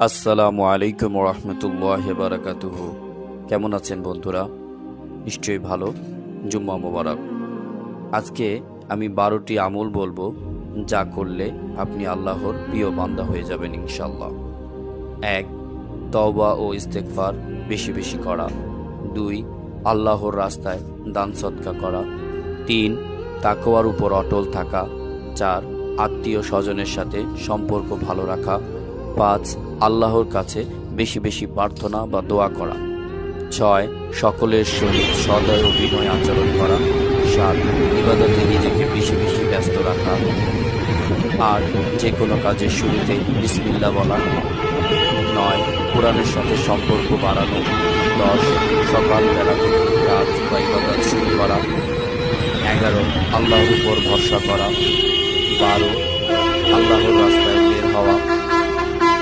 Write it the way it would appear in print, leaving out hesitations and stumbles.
আসসালামু আলাইকুম রহমতুল্লাহ বারাকাতুহু। কেমন আছেন বন্ধুরা? নিশ্চয়ই ভালো। জুম্মা মোবারক। আজকে আমি 12টি আমল বলবো, যা করলে আপনি আল্লাহর প্রিয় বান্দা হয়ে যাবেন ইনশাল্লাহ। 1. তওবা ও ইস্তেগফার বেশি বেশি করা। 2. আল্লাহর রাস্তায় দান সদকা করা। 3. তাকওয়ার উপর অটল থাকা। 4. আত্মীয় স্বজনের সাথে সম্পর্ক ভালো রাখা। 5. আল্লাহর কাছে বেশি বেশি প্রার্থনা বা দোয়া করা। 6. সকলের সহিত সদয় ও বিনয় আচরণ করা। 7. ইবাদতে নিজেকে বেশি বেশি ব্যস্ত রাখা। 8. যে কোনো কাজের শুরুতে বিসমিল্লাহ বলা। 9. কোরআনের সাথে সম্পর্ক বাড়ানো। 10. সকালবেলা থেকে কাজ বা ইবাদত শুরু করা। 11. আল্লাহর উপর ভরসা করা। 12. আল্লাহর রাস্তায় বের হওয়া।